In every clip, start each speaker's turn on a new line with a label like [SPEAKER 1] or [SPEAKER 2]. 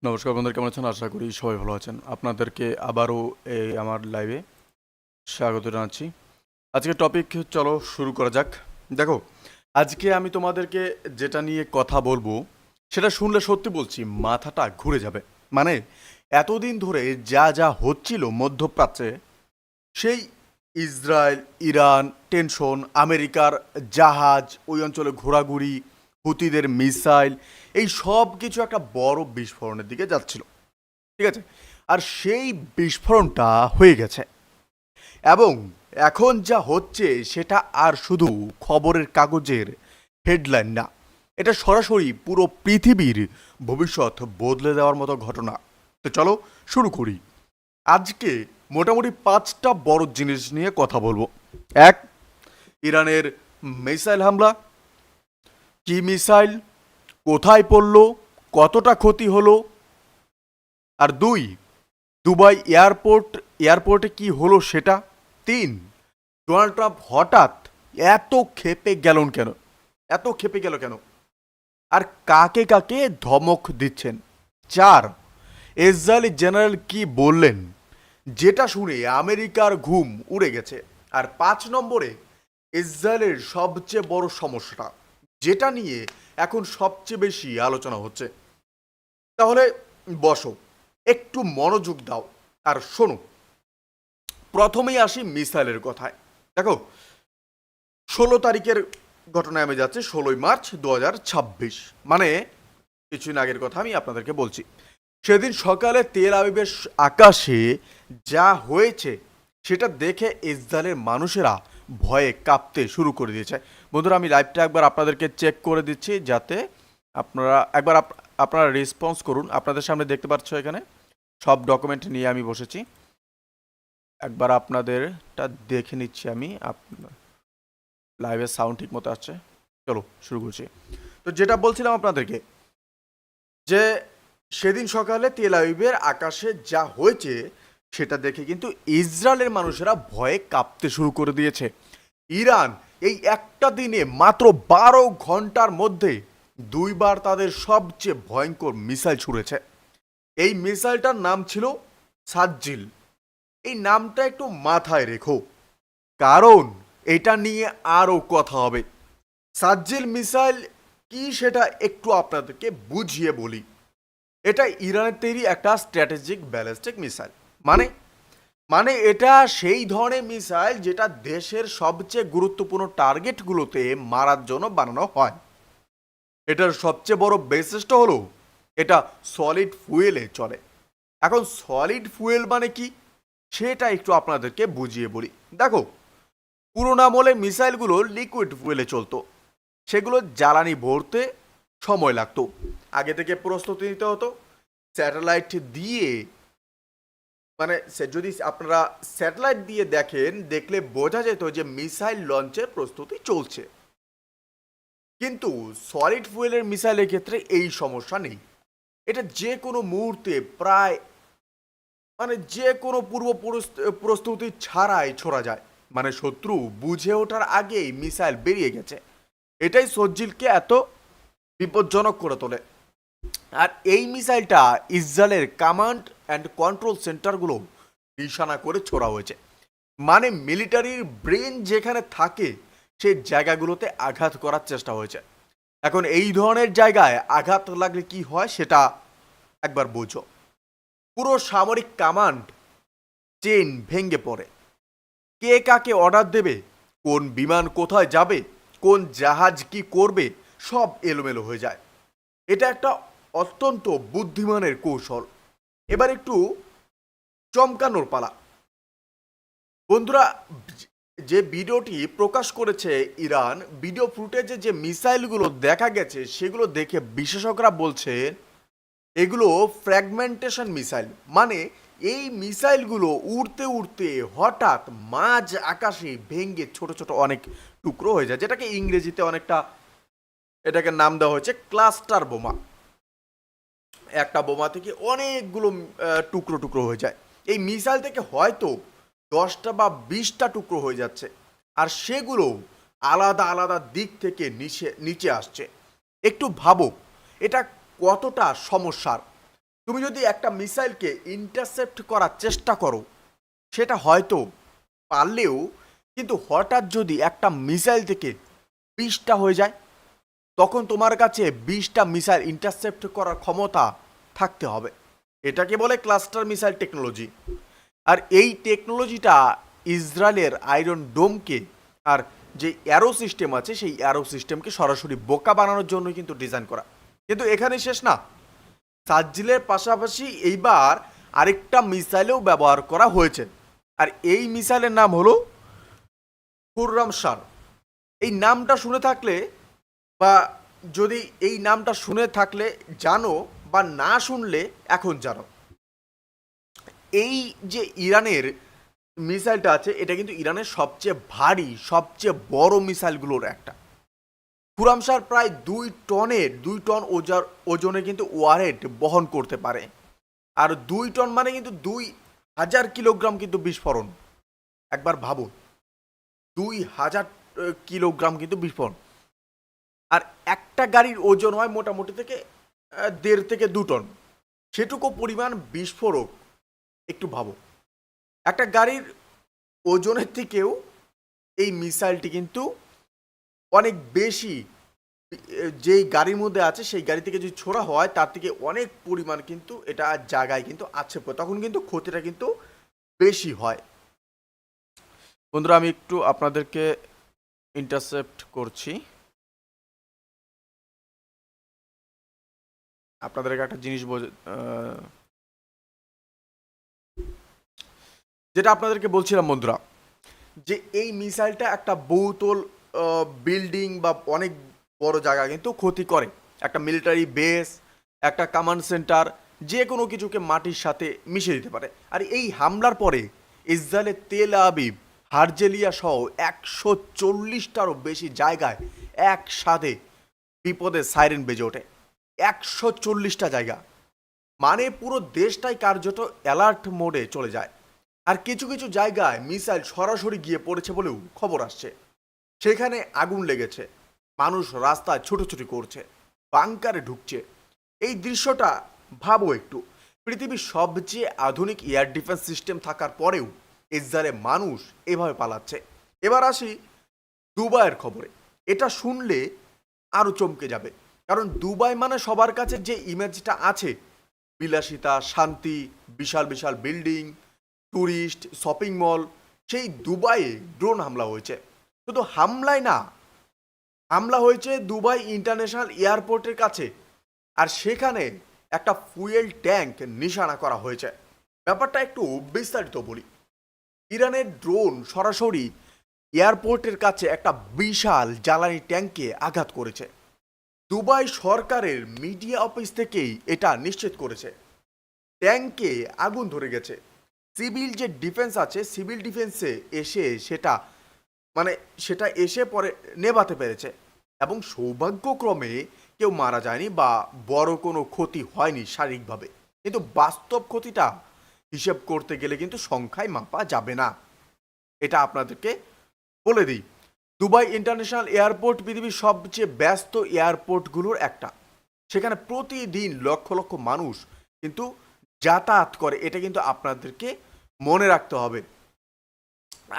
[SPEAKER 1] নমস্কার বন্ধুরা, কেমন আছেন? আশা করি সবাই ভালো আছেন। আপনাদেরকে আবারও এই আমার লাইভে স্বাগত জানাচ্ছি। আজকে টপিক চলো শুরু করা যাক। দেখো, আজকে আমি তোমাদেরকে যেটা নিয়ে কথা বলবো সেটা শুনলে সত্যি বলছি মাথাটা ঘুরে যাবে। মানে এতদিন ধরে যা যা হচ্ছিল মধ্যপ্রাচ্যে, সেই ইসরায়েল, ইরান, টেনশন, আমেরিকার জাহাজ, ওই অঞ্চলে ঘোরাঘুরি, হুতিদের মিসাইল, এই সব কিছু একটা বড় বিস্ফোরণের দিকে যাচ্ছিল। ঠিক আছে? আর সেই বিস্ফোরণটা হয়ে গেছে এবং এখন যা হচ্ছে সেটা আর শুধু খবরের কাগজের হেডলাইন না, এটা সরাসরি পুরো পৃথিবীর ভবিষ্যৎ বদলে দেওয়ার মতো ঘটনা। তো চলো শুরু করি। আজকে মোটামুটি 5টা বড় জিনিস নিয়ে কথা বলবো। এক, ইরানের মিসাইল হামলা। কি মিসাইল, কোথায় পড়লো, কতটা ক্ষতি হলো। আর দুই, দুবাই এয়ারপোর্টে কি হলো সেটা। তিন, ডোনাল্ড ট্রাম্প হঠাৎ এত ক্ষেপে গেলেন কেন, এত ক্ষেপে গেল কেন, আর কাকে কাকে ধমক দিচ্ছেন। চার, ইসরায়েলি জেনারেল কি বললেন, যেটা শুনে আমেরিকার ঘুম উড়ে গেছে। আর 5 নম্বরে, ইসরায়েলের সবচেয়ে বড় সমস্যাটা, যেটা নিয়ে এখন সবচেয়ে বেশি আলোচনা হচ্ছে। তাহলে বসো, একটু মনোযোগ দাও আর শোনো। প্রথমেই আসি মিসাইলের কথায়। দেখো, 16 তারিখের ঘটনায় আমি যাচ্ছি, 16ই মার্চ 2026, মানে কিছুদিন আগের কথা আমি আপনাদেরকে বলছি। সেদিন সকালে তেল আবিবের আকাশে যা হয়েছে সেটা দেখে ইসরায়েলের মানুষেরা ভয়ে কাঁপতে শুরু করে দিয়েছে। বন্ধুরা, আমি লাইভটা একবার আপনাদেরকে চেক করে দিচ্ছি, যাতে আপনারা একবার আপনারা রেসপন্স করুন। আপনাদের সামনে দেখতে পাচ্ছ এখানে সব ডকুমেন্ট নিয়ে আমি বসেছি। একবার আপনাদেরটা দেখে নিচ্ছি আমি। লাইভের সাউন্ড ঠিক মতো আসছে? চলো শুরু করছি। তো যেটা বলছিলাম আপনাদেরকে, যে সেদিন সকালে তেল আবিবের আকাশে যা হয়েছে সেটা দেখে কিন্তু ইসরায়েলের মানুষেরা ভয়ে কাঁপতে শুরু করে দিয়েছে। ইরান এই একটা দিনে মাত্র 12 ঘন্টার মধ্যে দুইবার তাদের সবচেয়ে ভয়ঙ্কর মিসাইল ছুড়েছে। এই মিসাইলটার নাম ছিল সাজ্জিল। এই নামটা একটু মাথায় রেখো, কারণ এটা নিয়ে আরও কথা হবে। সাজ্জিল মিসাইল কি সেটা একটু আপনাদেরকে বুঝিয়ে বলি। এটা ইরানের তৈরি একটা স্ট্র্যাটেজিক ব্যালিস্টিক মিসাইল। মানে মানে এটা সেই ধরনের মিসাইল যেটা দেশের সবচেয়ে গুরুত্বপূর্ণ টার্গেটগুলোতে মারার জন্য বানানো হয়। এটার সবচেয়ে বড় বৈশিষ্ট্য হলো এটা সলিড ফুয়েলে চলে। এখন সলিড ফুয়েল মানে কি সেটা একটু আপনাদেরকে বুঝিয়ে বলি। দেখো, পুরোনো আমলে মিসাইলগুলো লিকুইড ফুয়েলে চলতো, সেগুলো জ্বালানি ভরতে সময় লাগতো, আগে থেকে প্রস্তুতি নিতে হতো। স্যাটেলাইট দিয়ে, মানে যদি আপনারা স্যাটেলাইট দিয়ে দেখলে বোঝা যেত যে মিসাইল লঞ্চের প্রস্তুতি চলছে। কিন্তু সলিড ফুয়েলের মিসাইলের ক্ষেত্রে এই সমস্যা নেই। এটা যে কোনো মুহূর্তে, প্রায় মানে যে কোনো পূর্ব প্রস্তুতি ছাড়াই ছোড়া যায়। মানে শত্রু বুঝে ওঠার আগেই মিসাইল বেরিয়ে গেছে। এটাই সজ্জিলকে এত বিপজ্জনক করে তোলে। আর এই মিসাইলটা ইসরায়েলের কমান্ড অ্যান্ড কন্ট্রোল সেন্টারগুলো নিশানা করে ছোড়া হয়েছে। মানে মিলিটারির ব্রেন যেখানে থাকে সেই জায়গাগুলোতে আঘাত করার চেষ্টা হয়েছে। এখন এই ধরনের জায়গায় আঘাত লাগলে কি হয় সেটা একবার বোঝো। পুরো সামরিক কমান্ড চেইন ভেঙে পড়ে। কে কাকে অর্ডার দেবে, কোন বিমান কোথায় যাবে, কোন জাহাজ কি করবে, সব এলোমেলো হয়ে যায়। এটা একটা অত্যন্ত বুদ্ধিমানের কৌশল। এবার একটু চমকানোর পালা। বন্ধুরা, যে ভিডিওটি প্রকাশ করেছে ইরান, ভিডিও ফুটেজে যে মিসাইলগুলো দেখা গেছে সেগুলো দেখে বিশেষজ্ঞরা বলছে এগুলো ফ্র্যাগমেন্টেশন মিসাইল। মানে এই মিসাইলগুলো উড়তে উড়তে হঠাৎ মাঝ আকাশে ভেঙে ছোট ছোট অনেক টুকরো হয়ে যায়, যেটাকে ইংরেজিতে অনেকটা এটাকে নাম দেওয়া হয়েছে ক্লাস্টার বোমা। একটা বোমা থেকে অনেকগুলো টুকরো টুকরো হয়ে যায়। এই মিসাইল থেকে হয়তো 10টা বা 20টা টুকরো হয়ে যাচ্ছে, আর সেগুলো আলাদা আলাদা দিক থেকে নিচে নিচে আসছে। একটু ভাবো এটা কতটা সমস্যার। তুমি যদি একটা মিসাইলকে ইন্টারসেপ্ট করার চেষ্টা করো, সেটা হয়তো পারলেও, কিন্তু হঠাৎ যদি একটা মিসাইল থেকে 20টা হয়ে যায়, তখন তোমার কাছে 20টা মিসাইল ইন্টারসেপ্ট করার ক্ষমতা থাকতে হবে। এটাকে বলে ক্লাস্টার মিসাইল টেকনোলজি। আর এই টেকনোলজিটা ইসরায়েলের আয়রন ডোমকে আর যে অ্যারো সিস্টেম আছে সেই অ্যারো সিস্টেমকে সরাসরি বোকা বানানোর জন্য কিন্তু ডিজাইন করা। কিন্তু এখানে শেষ না, সার্জিলের পাশাপাশি এইবার আরেকটা মিসাইলেও ব্যবহার করা হয়েছে। আর এই মিসাইলের নাম হলো খুররামশার। এই নামটা শুনে থাকলে, বা যদি এই নামটা শুনে থাকলে জানো, বা না শুনলে এখন জানো। এই যে ইরানের মিসাইলটা আছে, এটা কিন্তু ইরানের সবচেয়ে ভারী, সবচেয়ে বড় মিসাইলগুলোর একটা। খুরামশার প্রায় 2 টন ওজনে কিন্তু ওয়ারহেড বহন করতে পারে। আর 2 টন মানে কিন্তু 2000 কিলোগ্রাম কিন্তু বিস্ফোরণ। একবার ভাবুন, 2000 কিলোগ্রাম কিন্তু বিস্ফোরণ। আর একটা গাড়ির ওজন হয় মোটামুটি থেকে 1.5 থেকে 2 টন। সেটুকু পরিমাণ বিস্ফোরক, একটু ভাবো। একটা গাড়ির ওজনের থেকেও এই মিসাইলটি কিন্তু অনেক বেশি, যেই গাড়ির মধ্যে আছে সেই গাড়ি থেকে যদি ছোড়া হয় তার থেকে অনেক পরিমাণ কিন্তু এটা জায়গায় কিন্তু আছে, তখন কিন্তু ক্ষতিটা কিন্তু বেশি হয়। বন্ধুরা, আমি একটু আপনাদেরকে ইন্টারসেপ্ট করছি। আপনাদেরকে একটা জিনিস যেটা আপনাদেরকে বলছিলাম বন্ধুরা, যে এই মিসাইলটা একটা বহুতল বিল্ডিং বা অনেক বড় জায়গা কিন্তু ক্ষতি করে। একটা মিলিটারি বেস, একটা কমান্ড সেন্টার, যে কোনো কিছুকে মাটির সাথে মিশিয়ে দিতে পারে। আর এই হামলার পরে ইসরায়েলের তেল আবিব, হারজেলিয়া সহ 140টারও বেশি জায়গায় একসাথে বিপদে সাইরেন বেজে ওঠে। 140টা জায়গা, মানে পুরো দেশটাই কার্যত অ্যালার্ট মোডে চলে যায়। আর কিছু কিছু জায়গায় মিসাইল সরাসরি গিয়ে পড়েছে বলেও খবর আসছে। সেখানে আগুন লেগেছে, মানুষ রাস্তায় ছুটোছুটি করছে, বাংকারে ঢুকছে। এই দৃশ্যটা ভাবো একটু, পৃথিবীর সবচেয়ে আধুনিক এয়ার ডিফেন্স সিস্টেম থাকার পরেও ইসরায়েলে মানুষ এভাবে পালাচ্ছে। এবার আসি দুবাইয়ের খবরে। এটা শুনলে আরও চমকে যাবে, কারণ দুবাই মানে সবার কাছে যে ইমেজটা আছে, বিলাসিতা, শান্তি, বিশাল বিশাল বিল্ডিং, ট্যুরিস্ট, শপিং মল, সেই দুবাইয়ে ড্রোন হামলা হয়েছে। শুধু হামলায় না, হামলা হয়েছে দুবাই ইন্টারন্যাশনাল এয়ারপোর্টের কাছে। আর সেখানে একটা ফুয়েল ট্যাঙ্ক নিশানা করা হয়েছে। ব্যাপারটা একটু বিস্তারিত বলি। ইরানের ড্রোন সরাসরি এয়ারপোর্টের কাছে একটা বিশাল জ্বালানি ট্যাঙ্কে আঘাত করেছে। দুবাই সরকারের মিডিয়া অফিস থেকেই এটা নিশ্চিত করেছে। ট্যাঙ্কে আগুন ধরে গেছে। সিভিল যে ডিফেন্স আছে, সিভিল ডিফেন্সে এসে সেটা এসে পরে নেভাতে পেরেছে। এবং সৌভাগ্যক্রমে কেউ মারা যায়নি বা বড় কোনো ক্ষতি হয়নি শারীরিকভাবে। কিন্তু বাস্তব ক্ষতিটা হিসেব করতে গেলে কিন্তু সংখ্যায় মাপা যাবে না, এটা আপনাদেরকে বলে দিই। দুবাই ইন্টারন্যাশনাল এয়ারপোর্ট পৃথিবীর সবচেয়ে ব্যস্ত এয়ারপোর্টগুলোর একটা। সেখানে প্রতিদিন লক্ষ লক্ষ মানুষ কিন্তু যাতায়াত করে, এটা কিন্তু আপনাদেরকে মনে রাখতে হবে।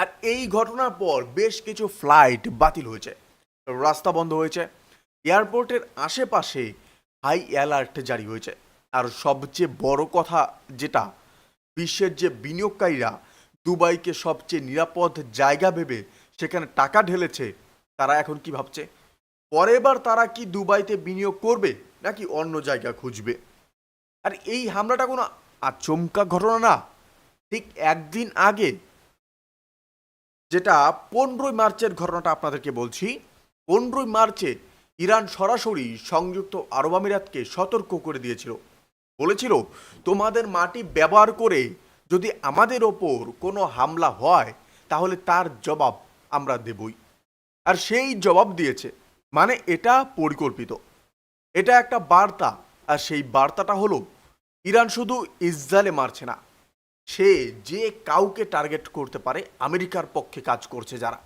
[SPEAKER 1] আর এই ঘটনার পর বেশ কিছু ফ্লাইট বাতিল হয়েছে, রাস্তা বন্ধ হয়েছে, এয়ারপোর্টের আশেপাশে হাই অ্যালার্ট জারি হয়েছে। আর সবচেয়ে বড় কথা যেটা, বিশ্বের যে বিনিয়োগকারীরা দুবাইকে সবচেয়ে নিরাপদ জায়গা ভেবে সেখানে টাকা ঢেলেছে, তারা এখন কি ভাবছে, পরের বার তারা কি দুবাইতে বিনিয়োগ করবে নাকি অন্য জায়গা খুঁজবে। আর এই হামলাটা কোনো আচমকা ঘটনা না। ঠিক একদিন আগে, যেটা 15ই মার্চের ঘটনাটা আপনাদেরকে বলছি, 15ই মার্চে ইরান সরাসরি সংযুক্ত আরব আমিরাতকে সতর্ক করে দিয়েছিল। বলেছিল, তোমাদের মাটি ব্যবহার করে যদি আমাদের ওপর কোনো হামলা হয় তাহলে তার জবাব আমরা দেবই। আর সেই জবাব দিয়েছে, মানে এটা পরিকল্পিত, এটা একটা বার্তা। আর সেই বার্তাটা হলো, ইরান শুধু ইসরায়েলে মারছে না, সে যে কাউকে টার্গেট করতে পারে আমেরিকার পক্ষে কাজ করছে যারা।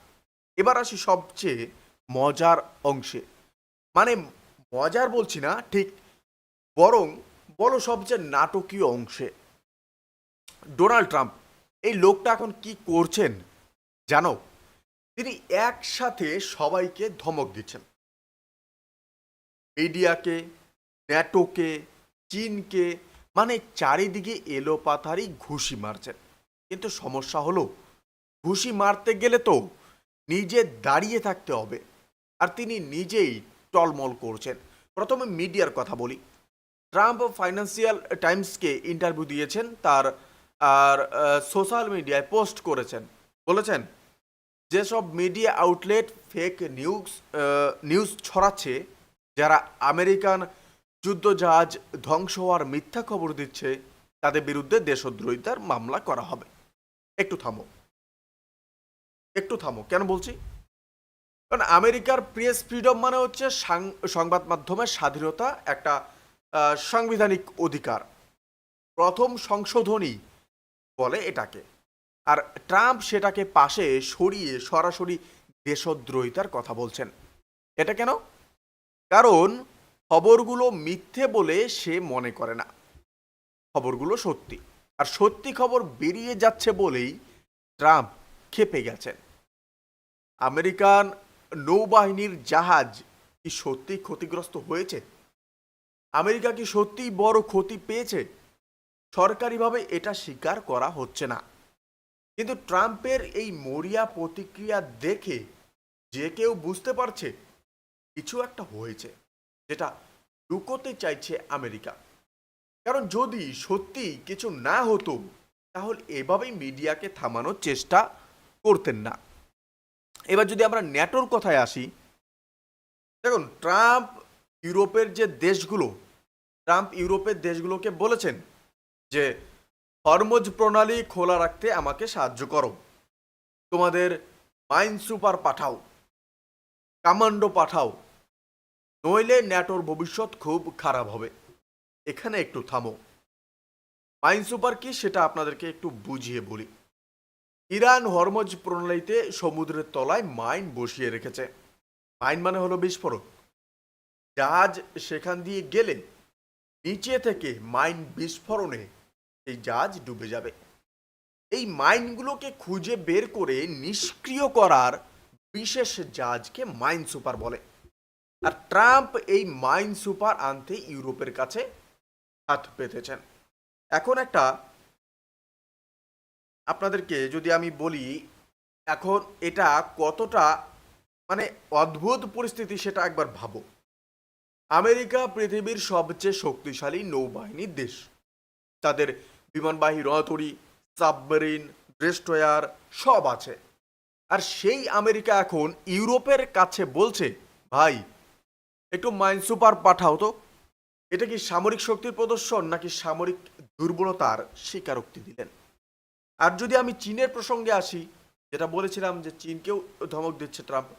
[SPEAKER 1] এবার আসি সবচেয়ে মজার অংশে, মানে মজার বলছি না ঠিক, বরং বলো সবচেয়ে নাটকীয় অংশে ডোনাল্ড ট্রাম্প এই লোকটা এখন কি করছেন জানো? তিনি একসাথে সবাইকে ধমক দিচ্ছেন, মিডিয়াকে, ন্যাটোকে, চীনকে, মানে চারিদিকে এলোপাথারি ঘুষি মারছেন। কিন্তু সমস্যা হলো ঘুষি মারতে গেলে তো নিজে দাঁড়িয়ে থাকতে হবে, আর তিনি নিজেই টলমল করছেন। প্রথমে মিডিয়ার কথা বলি। ট্রাম্প ফাইন্যান্সিয়াল টাইমসকে ইন্টারভিউ দিয়েছেন, তার আর সোশ্যাল মিডিয়ায় পোস্ট করেছেন, বলেছেন যেসব মিডিয়া আউটলেট ফেক নিউজ ছড়াচ্ছে, যারা আমেরিকান যুদ্ধজাহাজ ধ্বংস হওয়ার মিথ্যা খবর দিচ্ছে, তাদের বিরুদ্ধে দেশদ্রোহিতার মামলা করা হবে। একটু থামো, একটু থামো, কেন বলছি? কারণ আমেরিকার প্রেস ফ্রিডম মানে হচ্ছে সংবাদ মাধ্যমের স্বাধীনতা, একটা সাংবিধানিক অধিকার, প্রথম সংশোধনী বলে এটাকে। আর ট্রাম্প সেটাকে পাশে সরিয়ে সরাসরি দেশদ্রোহিতার কথা বলছেন। এটা কেন? কারণ খবরগুলো মিথ্যে বলে সে মনে করে না, খবরগুলো সত্যি, আর সত্যি খবর বেরিয়ে যাচ্ছে বলেই ট্রাম্প ক্ষেপে গেছেন। আমেরিকান নৌবাহিনীর জাহাজ কি সত্যি ক্ষতিগ্রস্ত হয়েছে? আমেরিকা কি সত্যিই বড় ক্ষতি পেয়েছে? সরকারিভাবে এটা স্বীকার করা হচ্ছে না। কিন্তু ট্রাম্পের এই মরিয়া প্রতিক্রিয়া দেখে যে কেউ বুঝতে পারছে কিছু একটা হয়েছে, যেটা লুকোতে চাইছে আমেরিকা। কারণ যদি সত্যি কিছু না হতো তাহলে এভাবেই মিডিয়াকে থামানোর চেষ্টা করতেন না। এবার যদি আমরা ন্যাটোর কথায় আসি, দেখুন ট্রাম্প ইউরোপের দেশগুলোকে বলেছেন যে হরমুজ প্রণালী খোলা রাখতে আমাকে সাহায্য করো, তোমাদের মাইন সুপার পাঠাও, কমান্ডো পাঠাও, নইলে ন্যাটোর ভবিষ্যৎ খুব খারাপ হবে। এখানে একটু থামো। মাইন সুপার কি সেটা আপনাদেরকে একটু বুঝিয়ে বলি। ইরান হরমুজ প্রণালীতে সমুদ্রের তলায় মাইন বসিয়ে রেখেছে। মাইন মানে হলো বিস্ফোরক। জাহাজ সেখান দিয়ে গেলে নিচে থেকে মাইন বিস্ফোরণে এই জাহাজ ডুবে যাবে। এই মাইনগুলোকে খুঁজে বের করে নিষ্ক্রিয় করার বিশেষ জাহাজকে মাইন সুপার বলে। আর ট্রাম্প এই মাইন সুপার আনতে ইউরোপের কাছে হাত পেতেছেন। এখন একটা আপনাদেরকে যদি আমি বলি, এখন এটা কতটা মানে অদ্ভুত পরিস্থিতি সেটা একবার ভাবো। আমেরিকা পৃথিবীর সবচেয়ে শক্তিশালী নৌবাহিনীর দেশ। তাদের বিমানবাহী রণতরী, সাবমেরিন, ডেস্ট্রয়ার সব আছে। আর সেই আমেরিকা এখন ইউরোপের কাছে বলছে, ভাই একটু মাইন সুপার পাঠাও তো। এটা কি সামরিক শক্তির প্রদর্শন নাকি সামরিক দুর্বলতার স্বীকারোক্তি দিলেন? আর যদি আমি চীনের প্রসঙ্গে আসি, যেটা বলেছিলাম যে চীনকেও ধমক দিচ্ছে ট্রাম্প।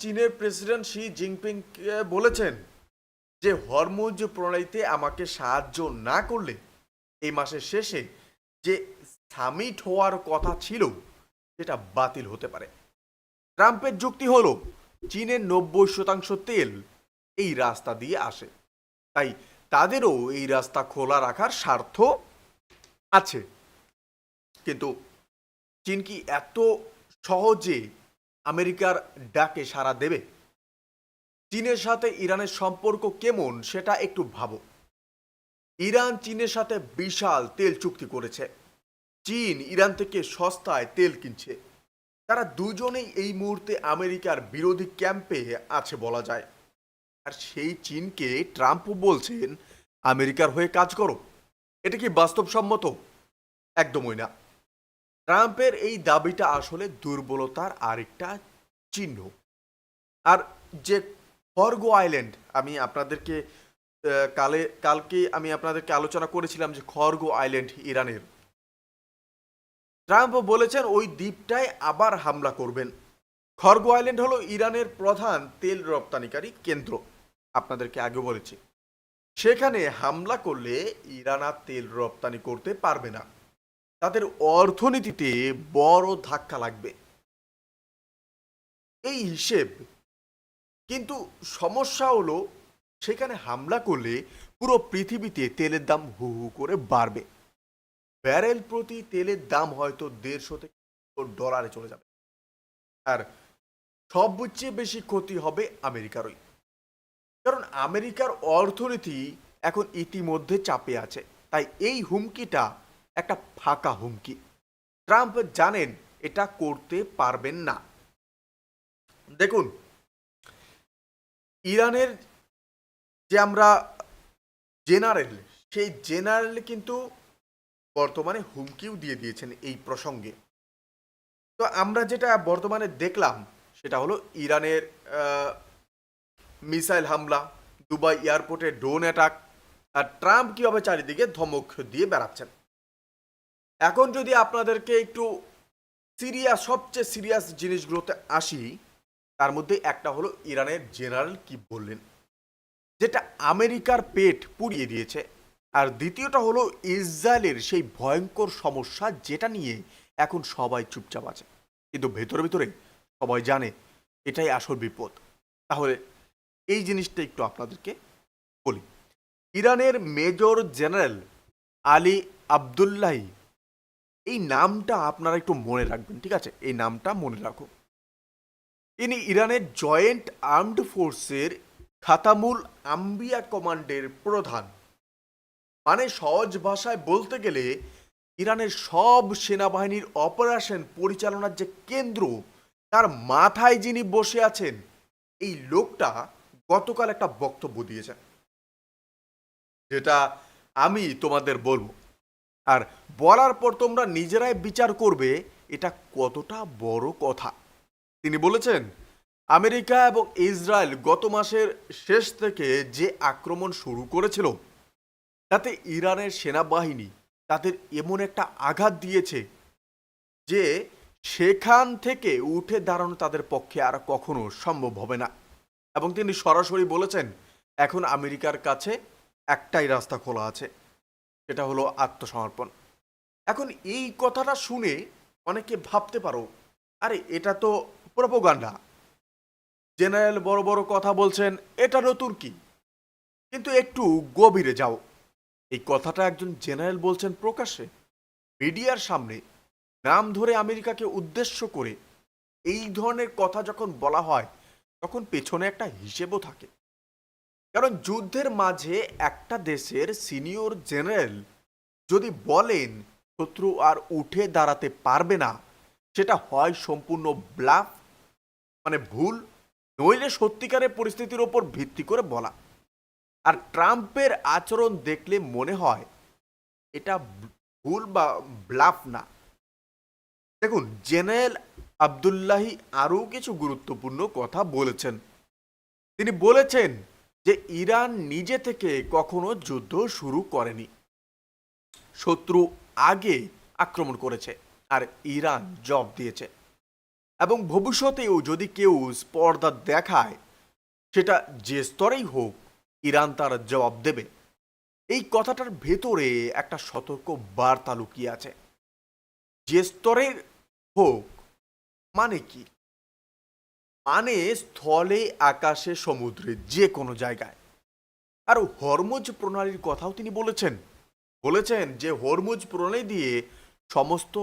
[SPEAKER 1] চীনের প্রেসিডেন্ট শি জিনপিংকে বলেছেন যে হরমুজ প্রণালীতে আমাকে সাহায্য না করলে এই মাসের শেষে যে সামিট হওয়ার কথা ছিল সেটা বাতিল হতে পারে। ট্রাম্পের যুক্তি হলো চীনের 90% তেল এই রাস্তা দিয়ে আসে, তাই তাদেরও এই রাস্তা খোলা রাখার স্বার্থ আছে। কিন্তু চীন কি এত সহজে আমেরিকার ডাকে সাড়া দেবে? চীনের সাথে ইরানের সম্পর্ক কেমন সেটা একটু ভাবো। ইরান চীনের সাথে বিশাল তেল চুক্তি করেছে। চীন ইরান থেকে সস্তায় তেল কিনছে। তারা দুজনেই এই মুহূর্তে আমেরিকার বিরোধী ক্যাম্পে আছে বলা যায়। আর সেই চীনকে ট্রাম্প বলছেন আমেরিকার হয়ে কাজ করো। এটা কি বাস্তবসম্মত? একদমই না। ট্রাম্পের এই দাবিটা আসলে দুর্বলতার আরেকটা চিহ্ন। আর যে খর্গো আইল্যান্ড, আমি আপনাদেরকে কালকে আমি আপনাদেরকে আলোচনা করেছিলাম যে খর্গো আইল্যান্ড ইরানের, ট্রাম্প বলেছেন ওই দ্বীপটায় আবার হামলা করবেন। খর্গো আইল্যান্ড হলো ইরানের প্রধান তেল রপ্তানিকারী কেন্দ্র, আপনাদেরকে আগে বলেছি। সেখানে হামলা করলে ইরান আর তেল রপ্তানি করতে পারবে না, তাদের অর্থনীতিতে বড় ধাক্কা লাগবে এই হিসেব। কিন্তু সমস্যা হলো সেখানে হামলা করলে পুরো পৃথিবীতে তেলের দাম হু হু করে বাড়বে। ব্যারেল প্রতি তেলের দাম হয়তো 150 থেকে $100 চলে যাবে। আর সবচেয়ে বেশি ক্ষতি হবে আমেরিকারই, কারণ আমেরিকার অর্থনীতি এখন ইতিমধ্যে চাপে আছে। তাই এই হুমকিটা একটা ফাঁকা হুমকি। ট্রাম্প জানেন এটা করতে পারবেন না। দেখুন, ইরানের যে আমরা জেনারেল, সেই জেনারেল কিন্তু বর্তমানে হুমকিও দিয়ে দিয়েছেন এই প্রসঙ্গে। তো আমরা যেটা বর্তমানে দেখলাম সেটা হলো ইরানের মিসাইল হামলা, দুবাই এয়ারপোর্টে ড্রোন অ্যাটাক, আর ট্রাম্প কীভাবে চারিদিকে ধমক দিয়ে বেড়াচ্ছেন। এখন যদি আপনাদেরকে একটু সবচেয়ে সিরিয়াস জিনিসগুলোতে আসি, তার মধ্যে একটা হলো ইরানের জেনারেল কি বললেন, যেটা আমেরিকার পেট পুড়িয়ে দিয়েছে। আর দ্বিতীয়টা হলো ইসরায়েলের সেই ভয়ঙ্কর সমস্যা, যেটা নিয়ে এখন সবাই চুপচাপ আছে, কিন্তু ভেতরে ভেতরে সবাই জানে এটাই আসল বিপদ। তাহলে এই জিনিসটা একটু আপনাদেরকে বলি। ইরানের মেজর জেনারেল আলী আবদুল্লাহি, এই নামটা আপনারা একটু মনে রাখবেন, ঠিক আছে? এই নামটা মনে রাখো। ইনি ইরানের জয়েন্ট আর্মড ফোর্সের খাতামুল আম্বিয়া কমান্ডের প্রধান। মানে সহজ ভাষায় বলতে গেলে ইরানের সব সেনাবাহিনীর অপারেশন পরিচালনার যে কেন্দ্র, তার মাথায় যিনি বসে আছেন, এই লোকটা গতকাল একটা বক্তব্য দিয়েছেন, যেটা আমি তোমাদের বলবো। আর বলার পর তোমরা নিজেরাই বিচার করবে এটা কতটা বড় কথা। তিনি বলেছেন, আমেরিকা এবং ইসরায়েল গত মাসের শেষ থেকে যে আক্রমণ শুরু করেছিল, তাতে ইরানের সেনাবাহিনী তাদের এমন একটা আঘাত দিয়েছে যে সেখান থেকে উঠে দাঁড়ানো তাদের পক্ষে আর কখনো সম্ভব হবে না। এবং তিনি সরাসরি বলেছেন, এখন আমেরিকার কাছে একটাই রাস্তা খোলা আছে, সেটা হলো আত্মসমর্পণ। এখন এই কথাটা শুনে অনেকে ভাবতে পারো, আরে এটা তো প্রোপাগান্ডা, জেনারেল বড় বড় কথা বলছেন, এটা নতুন কি? কিন্তু একটু গভীরে যাও। এই কথাটা একজন জেনারেল বলছেন প্রকাশ্যে, মিডিয়ার সামনে, নাম ধরে আমেরিকাকে উদ্দেশ্য করে। এই ধরনের কথা যখন বলা হয়, তখন পেছনে একটা হিসেবও থাকে। কারণ যুদ্ধের মাঝে একটা দেশের সিনিয়র জেনারেল যদি বলেন শত্রু আর উঠে দাঁড়াতে পারবে না, সেটা হয় সম্পূর্ণ ব্লাফ, মানে ভুল, নইলে সত্যিকারের পরিস্থিতির ওপর ভিত্তি করে বলা। আর ট্রাম্পের আচরণ দেখলে মনে হয় এটা ভুল বা ব্লাফ না। দেখুন, জেনারেল আবদুল্লাহি আরও কিছু গুরুত্বপূর্ণ কথা বলেছেন। তিনি বলেছেন যে ইরান নিজে থেকে কখনো যুদ্ধ শুরু করেনি, শত্রু আগে আক্রমণ করেছে আর ইরান জবাব দিয়েছে। এবং ভবিষ্যতেও যদি কেউ স্পর্ধা দেখায়, সেটা যে স্তরেই হোক, ইরান তার জবাব দেবে। এই কথাটার ভেতরে একটা সতর্ক বার্তা লুকিয়ে আছে। যে স্তরের হোক মানে কি? মানে স্থলে, আকাশে, সমুদ্রে, যে কোনো জায়গায়। আর হরমুজ প্রণালীর কথাও তিনি বলেছেন যে হরমুজ প্রণালী দিয়ে সমস্ত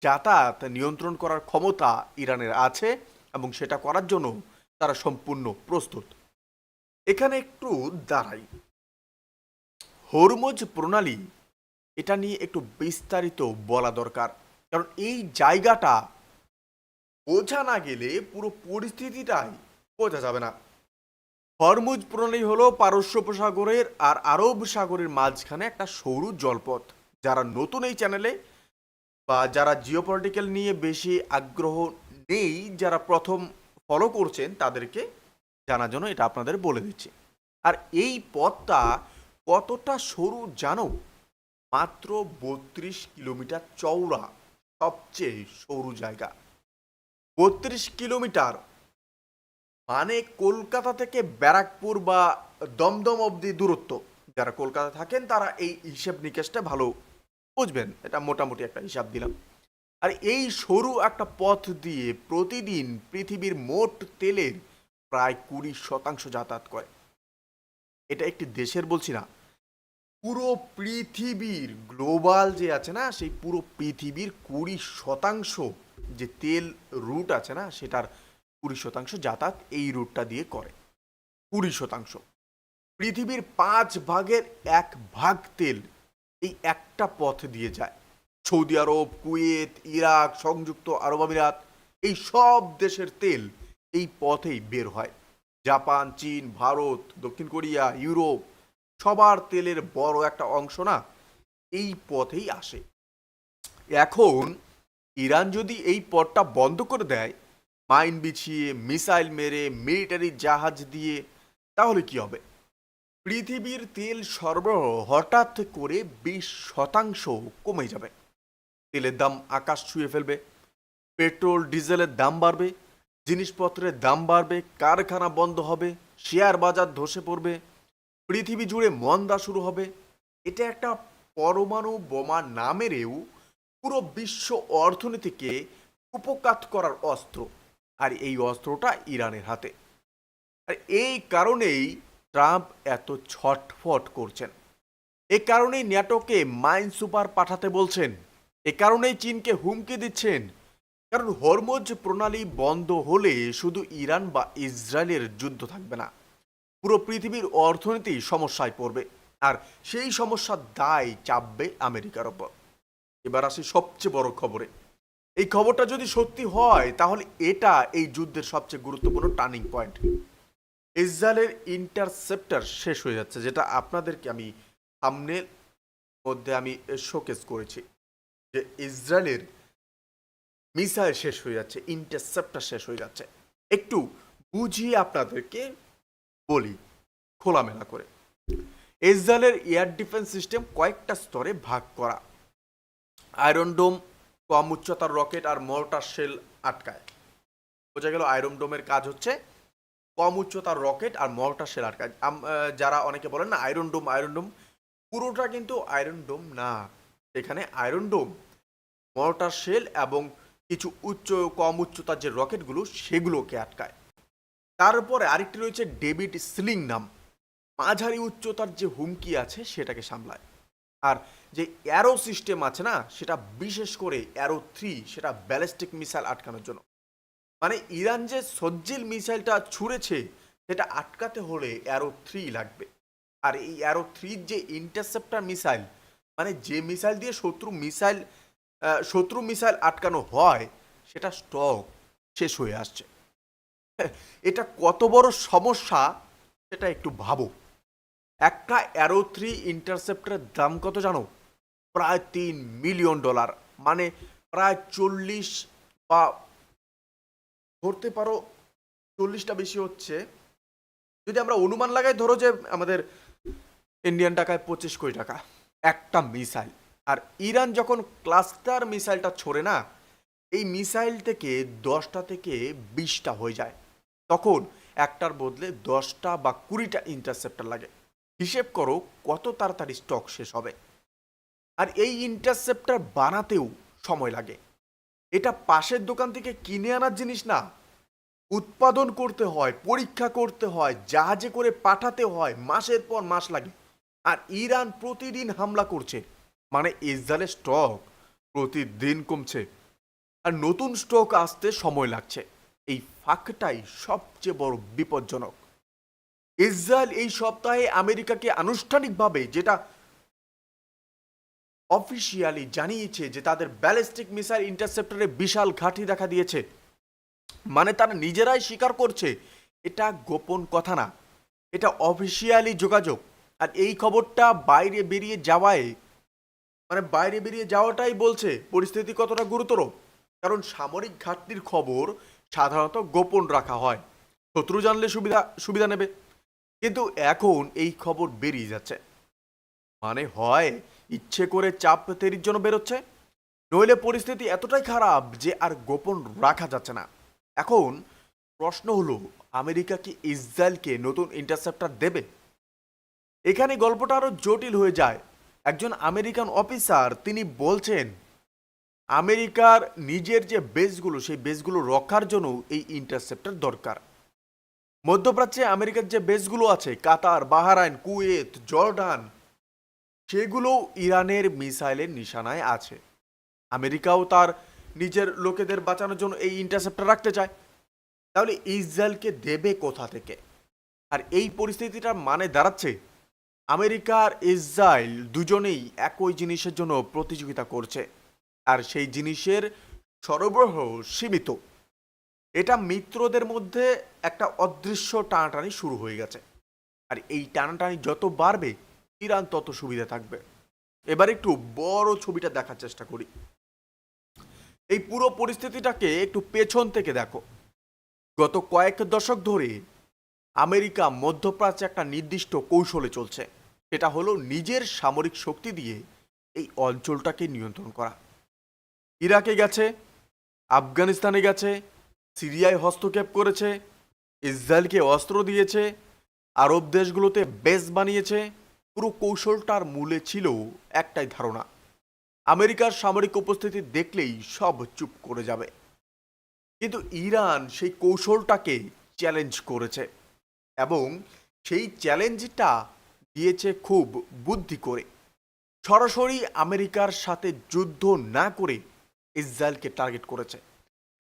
[SPEAKER 1] যাতায়াত নিয়ন্ত্রণ করার ক্ষমতা ইরানের আছে এবং সেটা করার জন্য তারা সম্পূর্ণ প্রস্তুত। এখানে একটু দাঁড়াই। হরমুজ প্রণালী, এটা নিয়ে একটু বিস্তারিত বলা দরকার, কারণ এই জায়গাটা বোঝা না গেলে পুরো পরিস্থিতিটাই বোঝা যাবে না। হরমুজ প্রণালী হলো পারস্য উপসাগরের আর আরব সাগরের মাঝখানে একটা সরু জলপথ। যারা নতুন এই চ্যানেলে বা যারা জিওপলিটিক্যাল নিয়ে বেশি আগ্রহ নেই, যারা প্রথম ফলো করছেন, তাদেরকে জানার জন্য এটা আপনাদের বলে দিচ্ছি। আর এই পথটা কতটা সরু জানো? মাত্র 32 কিলোমিটার চওড়া, সবচেয়ে সরু জায়গা 32 কিলোমিটার। মানে কলকাতা থেকে ব্যারাকপুর বা দমদম অবধি দূরত্ব। যারা কলকাতা থাকেন তারা এই হিসেব নিকেশটা ভালো বুঝবেন, এটা মোটামুটি একটা হিসাব দিলাম। আর এই সরু একটা পথ দিয়ে প্রতিদিন পৃথিবীর মোট তেলের প্রায় 20% যাতায়াত করে। এটা একটি দেশের বলছি না, পুরো পৃথিবীর গ্লোবাল যে আছে না, সেই পুরো পৃথিবীর 20% যে তেল রুট আছে না, সেটার 20% যাতায়াত এই রুটটা দিয়ে করে। 20%। পৃথিবীর 5/1 তেল এই একটা পথ দিয়ে যায়। সৌদি আরব, কুয়েত, ইরাক, সংযুক্ত আরব আমিরাত, এই সব দেশের তেল এই পথেই বের হয়। জাপান, চীন, ভারত, দক্ষিণ কোরিয়া, ইউরোপ, সবার তেলের বড় একটা অংশ না এই পথেই আসে। এখন ইরান যদি এই পথটা বন্ধ করে দেয়, মাইন বিছিয়ে, মিসাইল মেরে, মিলিটারি জাহাজ দিয়ে, তাহলে কি হবে? পৃথিবীর তেল সরবরাহ হঠাৎ করে 20% কমে যাবে। তেলের দাম আকাশ ছুঁয়ে ফেলবে, পেট্রোল ডিজেলের দাম বাড়বে, জিনিসপত্রের দাম বাড়বে, কারখানা বন্ধ হবে, শেয়ার বাজার ধসে পড়বে, পৃথিবী জুড়ে মন্দা শুরু হবে। এটা একটা পরমাণু বোমা না মেরেও পুরো বিশ্ব অর্থনীতিকে কুপোকাত করার অস্ত্র, আর এই অস্ত্রটা ইরানের হাতে। আর এই কারণেই ট্রাম্প এত ছটফট করছেন। এ কারণেই ন্যাটোকে মাইন সুপার পাঠাতে বলছেন। এ কারণেই চীনকে হুমকি দিচ্ছেন। কারণ হরমুজ প্রণালী বন্ধ হলে শুধু ইরান বা ইসরায়েলের যুদ্ধ থাকবে না, পুরো পৃথিবীর অর্থনীতি সমস্যায় পড়বে, আর সেই সমস্যার দায় চাপবে আমেরিকার ওপর। এবার আসি সবচেয়ে বড় খবরে। এই খবরটা যদি সত্যি হয়, তাহলে এটা এই যুদ্ধের সবচেয়ে গুরুত্বপূর্ণ টার্নিং পয়েন্ট। ইসরায়েলের ইন্টারসেপ্টর শেষ হয়ে যাচ্ছে, যেটা আপনাদেরকে আমি সামনের মধ্যে আমি শোকেস করেছি, যে ইসরায়েলের মিসাইল শেষ হয়ে যাচ্ছে, ইন্টারসেপ্টর শেষ হয়ে যাচ্ছে। একটু বুঝিয়ে আপনাদেরকে বলি খোলামেলা করে। ইসরায়েলের এয়ার ডিফেন্স সিস্টেম কয়েকটা স্তরে ভাগ করা। আয়রন ডোম কম উচ্চতার রকেট আর মর্টার শেল আটকায়। বোঝা গেল আয়রন ডোমের কাজ হচ্ছে কম উচ্চতার রকেট আর মর্টার শেল আটকায়। যারা অনেকে বলেন না আয়রন ডোম, পুরোটা কিন্তু আয়রন ডোম না। এখানে আয়রন ডোম, মর্টার শেল এবং কিছু কম উচ্চতার যে রকেটগুলো সেগুলোকে আটকায়। তারপরে আরেকটি রয়েছে ডেভিড স্লিং নাম, মাঝারি উচ্চতার যে হুমকি আছে সেটাকে সামলায়। আর যে অ্যারো সিস্টেম আছে না, সেটা বিশেষ করে অ্যারো 3, সেটা ব্যালিস্টিক মিসাইল আটকানোর জন্য। মানে ইরান যে সজ্জিল মিসাইলটা ছুঁড়েছে সেটা আটকাতে হলে অ্যারো 3 লাগবে। আর এই অ্যারো 3 যে ইন্টারসেপ্টর মিসাইল, মানে যে মিসাইল দিয়ে শত্রু মিসাইল আটকানো হয়, সেটা স্টক শেষ হয়ে আসছে। এটা কত বড় সমস্যা সেটা একটু ভাবো। একটা অ্যারো 3 ইন্টারসেপ্টরের দাম কত জানো? প্রায় $3 মিলিয়ন, মানে প্রায় 40 বা ধরতে পারো 40টা বেশি হচ্ছে। যদি আমরা অনুমান লাগাই, ধরো যে আমাদের ইন্ডিয়ান টাকায় 25 কোটি টাকা একটা মিসাইল। আর ইরান যখন ক্লাস্টার মিসাইলটা ছোড়ে না, এই মিসাইল থেকে 10টা থেকে 20টা হয়ে যায়, তখন একটার বদলে 10টা বা 20টা ইন্টারসেপ্টর লাগে। হিসেব করো কত তাড়াতাড়ি স্টক শেষ হবে। আর এই ইন্টারসেপ্টর বানাতেও সময় লাগে। এটা পাশের দোকান থেকে কিনে আনার জিনিস না, উৎপাদন করতে হয়, পরীক্ষা করতে হয়, জাহাজে করে পাঠাতে হয়, মাসের পর মাস লাগে। আর ইরান প্রতিদিন হামলা করছে, মানে ইসরায়েলের স্টক প্রতিদিন কমছে, আর নতুন স্টক আসতে সময় লাগছে। এই ফাঁকটাই সবচেয়ে বড় বিপজ্জনক। ইসরায়েল এই সপ্তাহে আমেরিকাকে আনুষ্ঠানিকভাবে, যেটা অফিসিয়ালি জানিয়েছে, যে তাদের ব্যালিস্টিক মিসাইল ইন্টারসেপ্টরে বিশাল ঘাঁটি দেখা দিয়েছে। মানে তারা নিজেরাই স্বীকার করছে, এটা গোপন কথা না, এটা অফিসিয়ালি যোগাযোগ। আর এই খবরটা বাইরে বেরিয়ে যাওয়াটাই বলছে পরিস্থিতি কতটা গুরুতর। কারণ সামরিক ঘাটতির খবর সাধারণত গোপন রাখা হয়, শত্রু জানলে সুবিধা নেবে। কিন্তু এখন এই খবর বেরিয়ে যাচ্ছে, মানে হয় ইচ্ছে করে চাপ তৈরির জন্য বেরোচ্ছে, নইলে পরিস্থিতি এতটাই খারাপ যে আর গোপন রাখা যাচ্ছে না। এখন প্রশ্ন হলো, আমেরিকা কি ইসরায়েলকে নতুন ইন্টারসেপ্টর দেবে? এখানে গল্পটা আরো জটিল হয়ে যায়। একজন আমেরিকান অফিসার তিনি বলছেন, আমেরিকার নিজের যে বেসগুলো, সেই বেসগুলো রক্ষার জন্য এই ইন্টারসেপ্টর দরকার। মধ্যপ্রাচ্যে আমেরিকার যে বেসগুলো আছে, কাতার, বাহরাইন, কুয়েত, জর্ডান, সেগুলো ইরানের মিসাইলের নিশানায় আছে। আমেরিকাও তার নিজের লোকেদের বাঁচানোর জন্য এই ইন্টারসেপ্টর রাখতে চায়। তাহলে ইসরায়েলকে দেবে কোথা থেকে? আর এই পরিস্থিতিটার মানে দাঁড়াচ্ছে আমেরিকা আর ইসরায়েল দুজনেই একই জিনিসের জন্য প্রতিযোগিতা করছে, আর সেই জিনিসের সরবরাহ সীমিত। এটা মিত্রদের মধ্যে একটা অদৃশ্য টানাটানি শুরু হয়ে গেছে, আর এই টানাটানি যত বাড়বে ইরান তত সুবিধা থাকবে। এবার একটু বড় ছবিটা দেখার চেষ্টা করি। এই পুরো পরিস্থিতিটাকে একটু পেছন থেকে দেখো। গত কয়েক দশক ধরে আমেরিকা মধ্যপ্রাচ্যে একটা নির্দিষ্ট কৌশলে চলছে। সেটা হলো নিজের সামরিক শক্তি দিয়ে এই অঞ্চলটাকে নিয়ন্ত্রণ করা। ইরাকে গেছে, আফগানিস্তানে গেছে, সিরিয়ায় হস্তক্ষেপ করেছে, ইসরায়েলকে অস্ত্র দিয়েছে, আরব দেশগুলোতে বেস বানিয়েছে। পুরো কৌশলটার মূলে ছিল একটাই ধারণা, আমেরিকার সামরিক উপস্থিতি দেখলেই সব চুপ করে যাবে। কিন্তু ইরান সেই কৌশলটাকে চ্যালেঞ্জ করেছে, এবং সেই চ্যালেঞ্জটা দিয়েছে খুব বুদ্ধি করে। সরাসরি আমেরিকার সাথে যুদ্ধ না করে ইসরায়েলকে টার্গেট করেছে।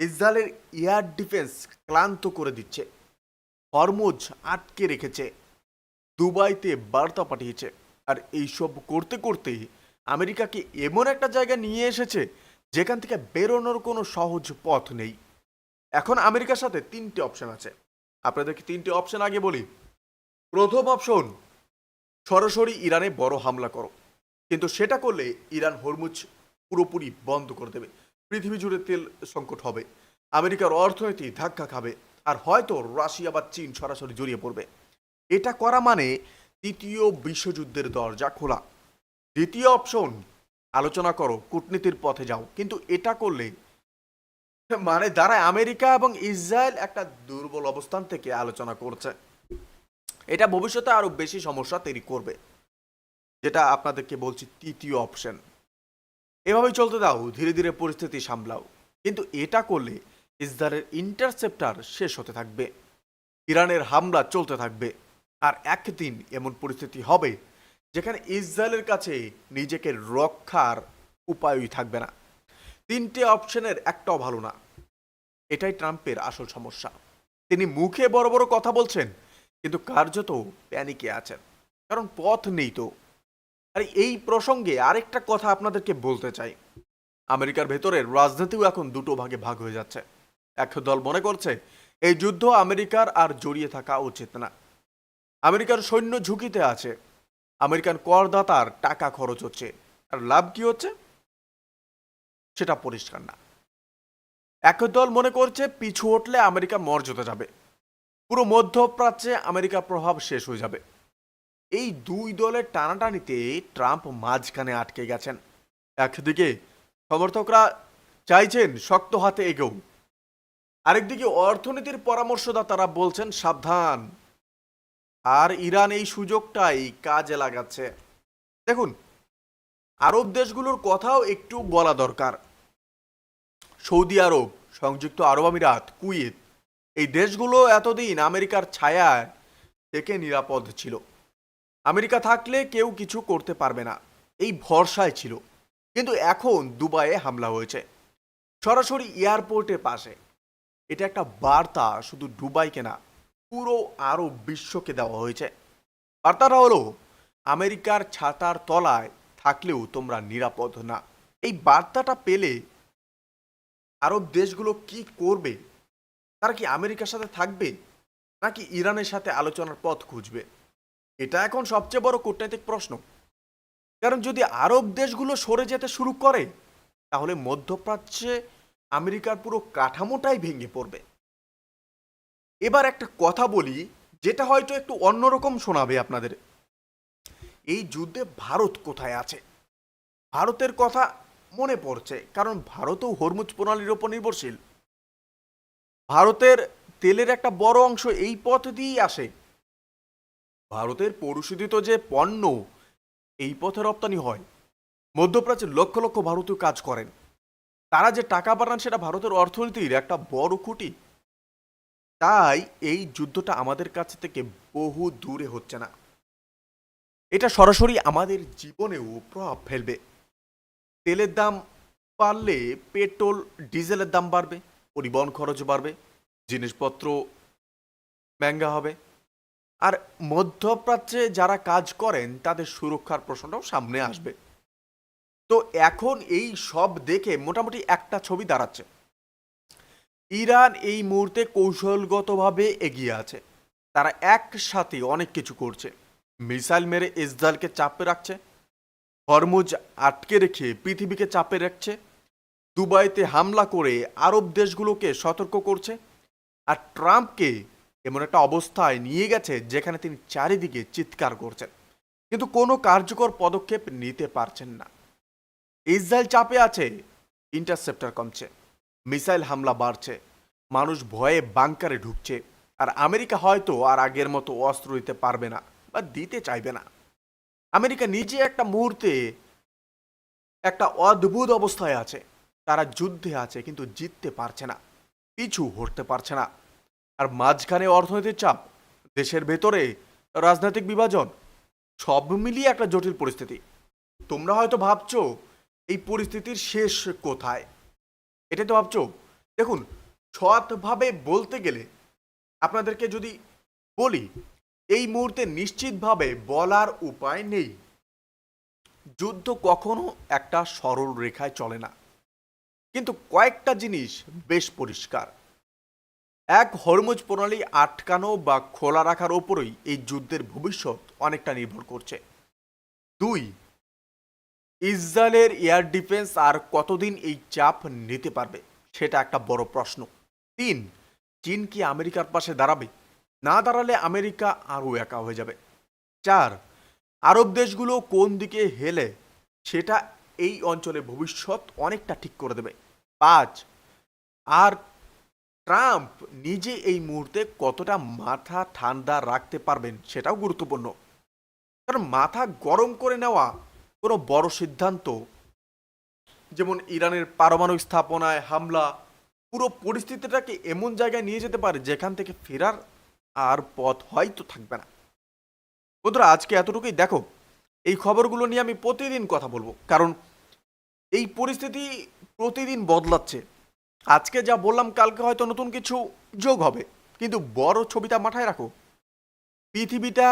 [SPEAKER 1] ইসরায়েলের এয়ার ডিফেন্স ক্লান্ত করে দিচ্ছে, হরমুজ আটকে রেখেছে, দুবাইতে বার্তা পাঠিয়েছে। আর এইসব করতে করতে আমেরিকাকে এমন একটা জায়গা নিয়ে এসেছে যেখান থেকে বেরোনোর কোনো সহজ পথ নেই। এখন আমেরিকার সাথে তিনটে অপশন আছে। আপনাদেরকে তিনটে অপশন আগে বলি। প্রথম অপশন, সরাসরি ইরানে বড় হামলা করো, কিন্তু সেটা করলে ইরান হরমুজ পুরোপুরি বন্ধ করে দেবে, পৃথিবী জুড়ে তেল সংকট হবে, আমেরিকার অর্থনীতি ধাক্কা খাবে, আর হয়তো রাশিয়া বা চীন সরাসরি জড়িয়ে পড়বে। এটা করা মানে তৃতীয় বিশ্বযুদ্ধের দরজা খোলা। দ্বিতীয় অপশন, আলোচনা করো, কূটনীতির পথে যাও, কিন্তু এটা করলে মানে দাঁড়ায় আমেরিকা এবং ইসরায়েল একটা দুর্বল অবস্থান থেকে আলোচনা করছে। এটা ভবিষ্যতে আরো বেশি সমস্যা তৈরি করবে, যেটা আপনাদেরকে বলছি তৃতীয় অপশন। এভাবেই চলতে দাও, ধীরে ধীরে পরিস্থিতি সামলাও। কিন্তু এটা করলে ইসরায়েলের ইন্টারসেপ্টার শেষ হতে থাকবে, ইরানের হামলা চলতে থাকবে, আর একদিন এমন পরিস্থিতি হবে যেখানে ইসরায়েলের কাছে নিজেকে রক্ষার উপায়ই থাকবে না। তিনটে অপশনের একটাও ভালো না। এটাই ট্রাম্পের আসল সমস্যা। তিনি মুখে বড় বড় কথা বলছেন, কিন্তু কার্যত প্যানিকে আছেন, কারণ পথ নেই তো। আর এই প্রসঙ্গে আরেকটা কথা আপনাদেরকে বলতে চাই। আমেরিকার ভেতরের রাজনীতিও এখন দুটো ভাগে ভাগ হয়ে যাচ্ছে। এক দল মনে করছে এই যুদ্ধ আমেরিকার আর জড়িয়ে থাকা উচিত না, আমেরিকার সৈন্য ঝুঁকিতে আছে, আমেরিকান করদাতার টাকা খরচ হচ্ছে, আর লাভ কি হচ্ছে সেটা পরিষ্কার না। এক দল মনে করছে পিছু হটলে আমেরিকা মর্যাদা যাবে, পুরো মধ্যপ্রাচ্যে আমেরিকার প্রভাব শেষ হয়ে যাবে। এই দুই দলের টানাটানিতে ট্রাম্প মাঝখানে আটকে গেছেন। একদিকে সমর্থকরা চাইছেন শক্ত হাতে এগোও, আরেকদিকে অর্থনীতির পরামর্শদাতারা বলছেন সাবধান। আর ইরান এই সুযোগটাই কাজে লাগাচ্ছে। দেখুন, আরব দেশগুলোর কথাও একটু বলা দরকার। সৌদি আরব, সংযুক্ত আরব আমিরাত, কুয়েত, এই দেশগুলো এতদিন আমেরিকার ছায়ায় থেকে নিরাপদ ছিল। আমেরিকা থাকলে কেউ কিছু করতে পারবে না, এই ভরসায় ছিল। কিন্তু এখন দুবাইয়ে হামলা হয়েছে, সরাসরি এয়ারপোর্টের পাশে। এটা একটা বার্তা শুধু দুবাইকে না, পুরো আরব বিশ্বকে দেওয়া হয়েছে। বার্তাটা হলো আমেরিকার ছাতার তলায় থাকলেও তোমরা নিরাপদ না। এই বার্তাটা পেলে আরব দেশগুলো কি করবে? তারা কি আমেরিকার সাথে থাকবে, নাকি ইরানের সাথে আলোচনার পথ খুঁজবে? এটা এখন সবচেয়ে বড় কূটনৈতিক প্রশ্ন। কারণ যদি আরব দেশগুলো সরে যেতে শুরু করে, তাহলে মধ্যপ্রাচ্যে আমেরিকার পুরো কাঠামোটাই ভেঙে পড়বে। এবার একটা কথা বলি, যেটা হয়তো একটু অন্যরকম শোনাবে আপনাদের। এই যুদ্ধে ভারত কোথায় আছে? ভারতের কথা মনে পড়ছে, কারণ ভারতও হরমুজ প্রণালীর ওপর নির্ভরশীল। ভারতের তেলের একটা বড় অংশ এই পথ দিয়েই আসে। ভারতের পরিশোধিত যে পণ্য এই পথে রপ্তানি হয়। মধ্যপ্রাচ্যে লক্ষ লক্ষ ভারতীয় কাজ করেন, তারা যে টাকা পাঠান সেটা ভারতের অর্থনীতির একটা বড় খুঁটি। তাই এই যুদ্ধটা আমাদের কাছ থেকে বহু দূরে হচ্ছে না। এটা সরাসরি আমাদের জীবনেও প্রভাব ফেলবে। তেলের দাম বাড়লে পেট্রোল ডিজেলের দাম বাড়বে, পরিবহন খরচ বাড়বে, জিনিসপত্র মহঙ্গা হবে। আর মধ্যপ্রাচ্যে যারা কাজ করেন তাদের সুরক্ষার প্রশ্নটাও সামনে আসবে। তো এখন এই সব দেখে মোটামুটি একটা ছবি দাঁড়াচ্ছে, ইরান এই মুহূর্তে কৌশলগতভাবে এগিয়ে আছে। তারা একসাথে অনেক কিছু করছে। মিসাইল মেরে ইসরায়েলকে চাপে রাখছে, হরমুজ আটকে রেখে পৃথিবীকে চাপে রাখছে, দুবাইতে হামলা করে আরব দেশগুলোকে সতর্ক করছে, আর ট্রাম্পকে এমন একটা অবস্থায় নিয়ে গেছে যেখানে তিনি চারিদিকে চিৎকার করছেন, কিন্তু কোনো কার্যকর পদক্ষেপ নিতে পারছেন না। ইসরায়েল চাপে আছে, ইন্টারসেপ্টর কমছে, মিসাইল হামলা বাড়ছে, মানুষ ভয়ে বাংকারে ঢুকছে, আর আমেরিকা হয়তো আর আগের মতো অস্ত্র দিতে পারবে না বা দিতে চাইবে না। আমেরিকা নিজে একটা মুহূর্তে একটা অদ্ভুত অবস্থায় আছে। তারা যুদ্ধে আছে কিন্তু জিততে পারছে না, পিছু হটতে পারছে না। আর মাঝখানে অর্থনৈতিক চাপ, দেশের ভেতরে রাজনৈতিক বিভাজন, সব মিলিয়ে একটা জটিল পরিস্থিতি। তোমরা হয়তো ভাবছো এই পরিস্থিতির শেষ কোথায়, এটা তো ভাবছো। দেখুন, সৎভাবে বলতে গেলে আপনাদেরকে যদি বলি, এই মুহূর্তে নিশ্চিতভাবে বলার উপায় নেই। যুদ্ধ কখনো একটা সরল রেখায় চলে না, কিন্তু কয়েকটা জিনিস বেশ পরিষ্কার। এক, হরমুজ প্রণালী আটকানো বা খোলা রাখার ওপরই এই যুদ্ধের ভবিষ্যৎ অনেকটা নির্ভর করছে। দুই, ইসরায়েলের এয়ার ডিফেন্স আর কতদিন এই চাপ নিতে পারবে, সেটা একটা বড় প্রশ্ন। তিন, চীন কি আমেরিকার পাশে দাঁড়াবে? না দাঁড়ালে আমেরিকা আরও একা হয়ে যাবে। চার, আরব দেশগুলো কোন দিকে হেলে সেটা এই অঞ্চলের ভবিষ্যৎ অনেকটা ঠিক করে দেবে। পাঁচ, আর ট্রাম্প নিজে এই মুহূর্তে কতটা মাথা ঠান্ডা রাখতে পারবেন সেটাও গুরুত্বপূর্ণ। কারণ মাথা গরম করে নেওয়া কোনো বড় সিদ্ধান্ত, যেমন ইরানের পারমাণবিক স্থাপনায় হামলা, পুরো পরিস্থিতিটাকে এমন জায়গায় নিয়ে যেতে পারে যেখান থেকে ফেরার আর পথ হয়তো থাকবে না। বন্ধুরা, আজকে এতটুকুই। দেখো, এই খবরগুলো নিয়ে আমি প্রতিদিন কথা বলবো, কারণ এই পরিস্থিতি প্রতিদিন বদলাচ্ছে। আজকে যা বললাম কালকে হয়তো নতুন কিছু যোগ হবে, কিন্তু বড় ছবিটা মাথায় রাখো। পৃথিবীটা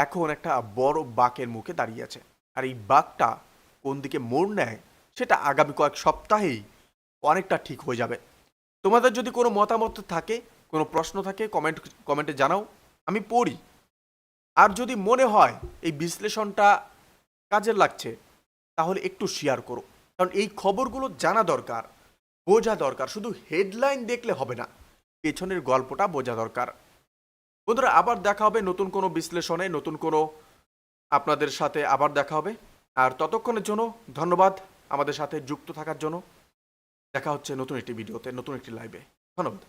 [SPEAKER 1] এখন একটা বড় বাঁকের মুখে দাঁড়িয়ে আছে, আর এই বাঁকটা কোন দিকে মোড় নেয় সেটা আগামী কয়েক সপ্তাহেই অনেকটা ঠিক হয়ে যাবে। তোমাদের যদি কোনো মতামত থাকে, কোনো প্রশ্ন থাকে, কমেন্টে জানাও, আমি পড়ি। আর যদি মনে হয় এই বিশ্লেষণটা কাজের লাগছে, তাহলে একটু শেয়ার করো, কারণ এই খবরগুলো জানা দরকার, বোঝা দরকার। শুধু হেডলাইন দেখলে হবে না, পেছনের গল্পটা বোঝা দরকার। বন্ধুরা, আবার দেখা হবে নতুন কোনো বিশ্লেষণে, নতুন কোনো আপনাদের সাথে আবার দেখা হবে। আর ততক্ষণের জন্য ধন্যবাদ আমাদের সাথে যুক্ত থাকার জন্য। দেখা হচ্ছে নতুন একটি ভিডিওতে, নতুন একটি লাইভে। ধন্যবাদ।